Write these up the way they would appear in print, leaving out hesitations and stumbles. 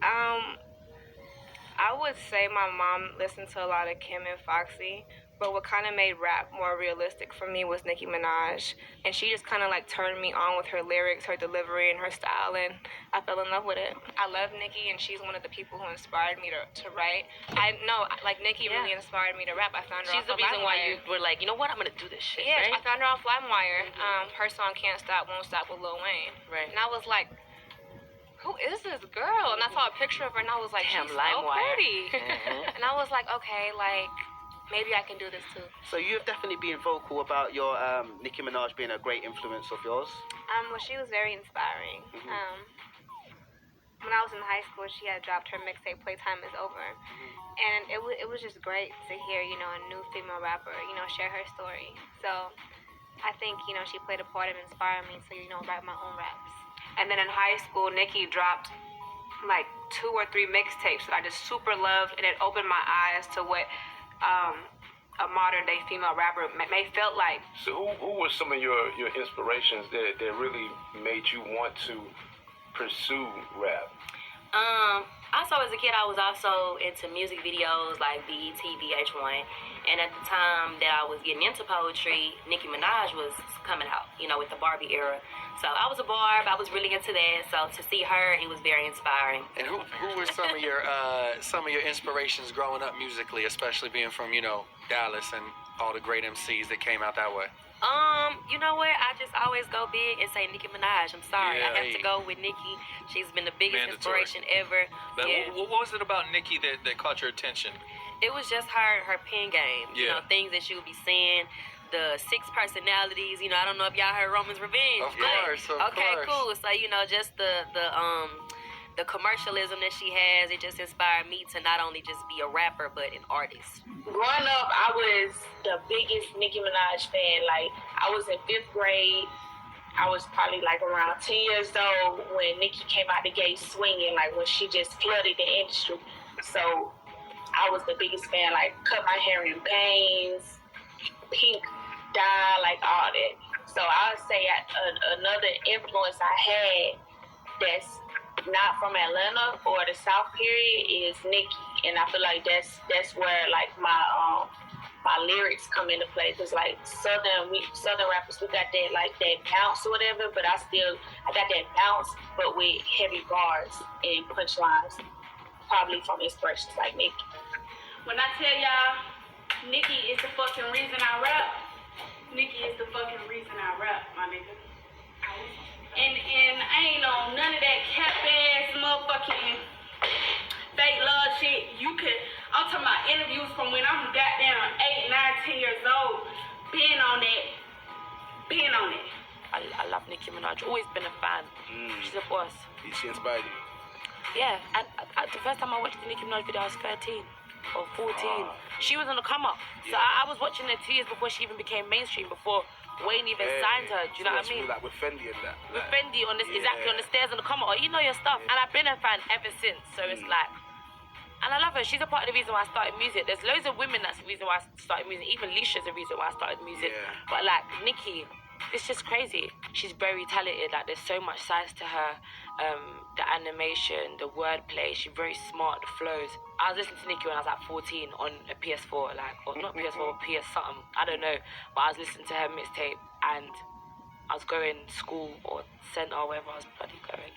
Um, I would say my mom listened to a lot of Kim and Foxy, but what kind of made rap more realistic for me was Nicki Minaj. And she just kind of like turned me on with her lyrics, her delivery, and her style, and I fell in love with it. I love Nicki, and she's one of the people who inspired me to write. I know, like, Nicki really inspired me to rap. I found her She's off the reason why you LimeWire. were like, you know what, I'm going to do this shit, Yeah, right? I found her off LimeWire. Her song Can't Stop, Won't Stop with Lil Wayne. Right. And I was like, who is this girl? And I saw a picture of her, and I was like, she's so pretty. And I was like, okay, like, maybe I can do this too. So you have definitely been vocal about your Nicki Minaj being a great influence of yours. Well, she was very inspiring. When I was in high school, she had dropped her mixtape "Playtime Is Over," and it was just great to hear, you know, a new female rapper, you know, share her story. So I think, you know, she played a part of inspiring me to, you know, write my own raps. And then in high school, Nicki dropped like 2 or 3 mixtapes that I just super loved, and it opened my eyes to what a modern day female rapper may felt like. So who were some of your inspirations that really made you want to pursue rap? Also as a kid, I was also into music videos like BET, VH1, and at the time that I was getting into poetry, Nicki Minaj was coming out, you know, with the Barbie era. So I was a barb, I was really into that, so to see her, it was very inspiring. And who were some of your inspirations growing up musically, especially being from, you know, Dallas and all the great MCs that came out that way? You know what? I just always go big and say Nicki Minaj. I'm sorry. Yeah, I have to go with Nicki. She's been the biggest inspiration ever. But yeah. what was it about Nicki that caught your attention? It was just her pen game. You know, things that she would be saying. The 6 personalities, you know, I don't know if y'all heard Roman's Revenge. Of course. Okay, cool. So, you know, just the commercialism that she has, it just inspired me to not only just be a rapper, but an artist. Growing up, I was the biggest Nicki Minaj fan. Like, I was in 5th grade. I was probably like around 10 years old when Nicki came out the gate swinging, like when she just flooded the industry. So I was the biggest fan, like cut my hair in bangs, pink dye, like all that. So I would say another influence I had that's not from Atlanta or the South period is Nicki, and I feel like that's where like my lyrics come into play, because like southern rappers, we got that like that bounce or whatever, but I got that bounce but with heavy bars and punchlines, probably from inspirations like Nicki. When I tell y'all Nicki is the fucking reason I rap, Nicki is the fucking reason I rap, my nigga. And I ain't on none of that cap ass motherfucking fake love shit. I'm talking about interviews from when I'm goddamn 8, 9, 10 years old. Being on it. I love Nicki Minaj. Always been a fan. She's a boss. She inspired you? Yeah. And the first time I watched the Nicki Minaj video, I was 13 or 14. She was on the come up. So I was watching her 2 years before she even became mainstream, before Wayne even signed her. Do you know what I mean? Like with Fendi and that. With Fendi on this, exactly on the stairs on the come up. You know your stuff. And I've been a fan ever since. So it's like, and I love her. She's a part of the reason why I started music. There's loads of women that's the reason why I started music. Even Leisha's the reason why I started music. But like Nicki, it's just crazy. She's very talented. Like there's so much sides to her. The animation, the wordplay. She's very smart. The flows. I was listening to Nicki when I was like 14 on a PS4, like, or not PS4, PS something. I don't know. But I was listening to her mixtape and I was going to school or centre or wherever I was bloody going.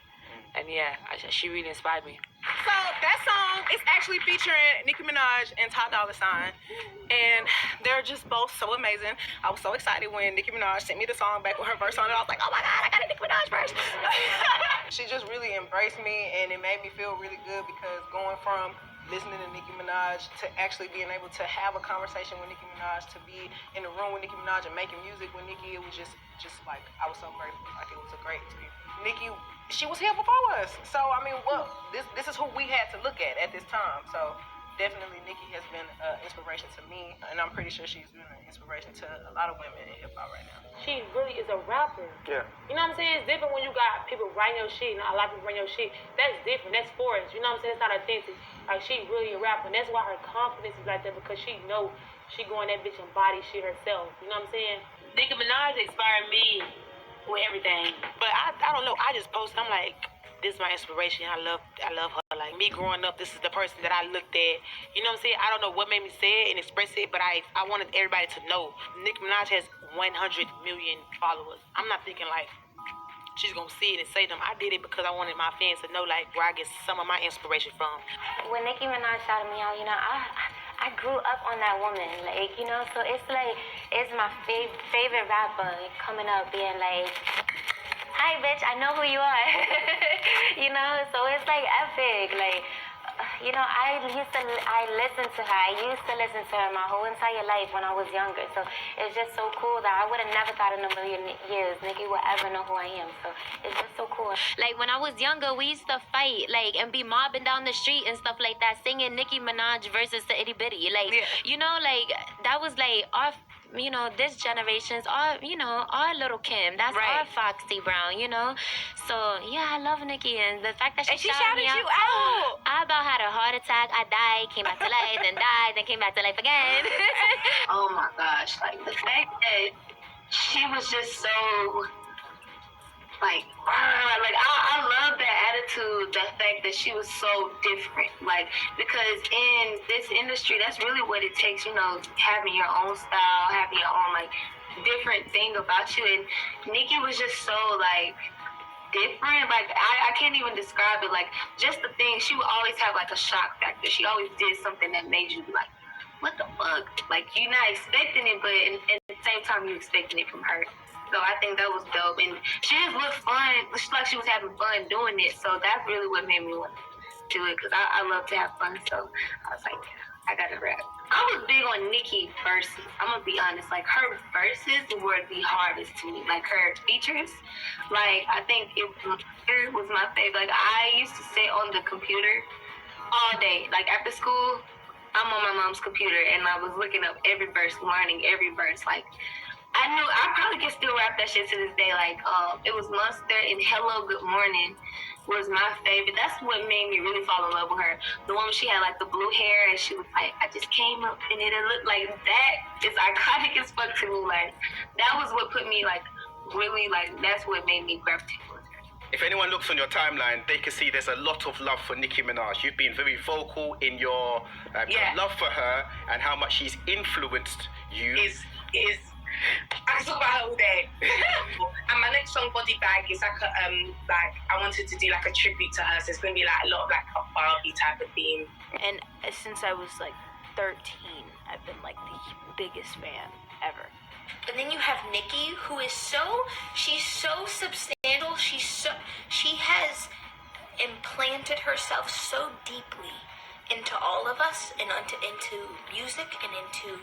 And yeah, she really inspired me. So that song is actually featuring Nicki Minaj and Ty Dolla $ign, and they're just both so amazing. I was so excited when Nicki Minaj sent me the song back with her verse on it. I was like, oh my God, I got a Nicki Minaj verse. She just really embraced me, and it made me feel really good, because going from listening to Nicki Minaj to actually being able to have a conversation with Nicki Minaj, to be in the room with Nicki Minaj and making music with Nicki, it was just like, I was so grateful. Like, it was a great experience. Nicki, she was here before us. So, I mean, well, this is who we had to look at this time. So, definitely Nicki has been an inspiration to me, and I'm pretty sure she's been an inspiration to a lot of women in hip-hop right now. She really is a rapper. Yeah. You know what I'm saying? It's different when you got people writing your shit, and a lot of people writing your shit. That's different. That's forced. You know what I'm saying? It's not authentic. Like, she really a rapper, and that's why her confidence is like that, because she know she going that bitch and body shit herself. You know what I'm saying? Nicki Minaj inspired me with everything. But I don't know. I just posted. I'm like, this is my inspiration. I love her. Like me growing up, this is the person that I looked at. You know what I'm saying? I don't know what made me say it and express it, but I wanted everybody to know. Nicki Minaj has 100 million followers. I'm not thinking like she's gonna see it and say them. I did it because I wanted my fans to know like where I get some of my inspiration from. When Nicki Minaj shouted me out, you know, I grew up on that woman, like, you know, so it's like, it's my favorite rapper coming up being like, hi bitch, I know who you are. You know, so it's like epic, like, you know, I listened to her. I used to listen to her my whole entire life when I was younger. So it's just so cool that I would have never thought in a million years Nicki would ever know who I am. So it's just so cool. Like when I was younger, we used to fight, like, and be mobbing down the street and stuff like that, singing Nicki Minaj versus the Itty Bitty. Like, you know, like that was like our, you know, this generation's our, you know, our little Kim. That's our Foxy Brown, you know. So yeah, I love Nicki, and the fact that she shouted me you out. I about had a heart attack. I died, came back to life, then died, then came back to life again. Oh my gosh, like the fact that she was just so like I love that attitude, the fact that she was so different, like, because in this industry that's really what it takes, you know, having your own style, having your own like different thing about you. And Nicki was just so like different, like I can't even describe it. Like just the thing, she would always have like a shock factor. She always did something that made you like, what the fuck? Like you're not expecting it, but at the same time you're expecting it from her. So I think that was dope, and she just looked fun. She like she was having fun doing it. So that's really what made me want to do it, because I love to have fun. So I was like, I gotta rap. I was big on Nicki verses. I'm gonna be honest. Like her verses were the hardest to me. Like her features, like I think it was my favorite. Like I used to sit on the computer all day. Like after school, I'm on my mom's computer and I was looking up every verse, learning every verse. Like I knew I probably can still rap that shit to this day. Like it was Monster and Hello Good Morning was my favorite. That's what made me really fall in love with her. The one where she had like the blue hair and she was like, I just came up and it looked like that is iconic as fuck to me. Like that was what put me like really like, that's what made me gravitate towards her. If anyone looks on your timeline, they can see there's a lot of love for Nicki Minaj. You've been very vocal in your love for her and how much she's influenced you. I talk about her all day. And my next song, Body Bag, is like I wanted to do like a tribute to her, so it's gonna be like a lot of like a Barbie type of theme. And since I was like 13, I've been like the biggest fan ever. And then you have Nicki, who is she's so substantial. She has implanted herself so deeply into all of us and into music and into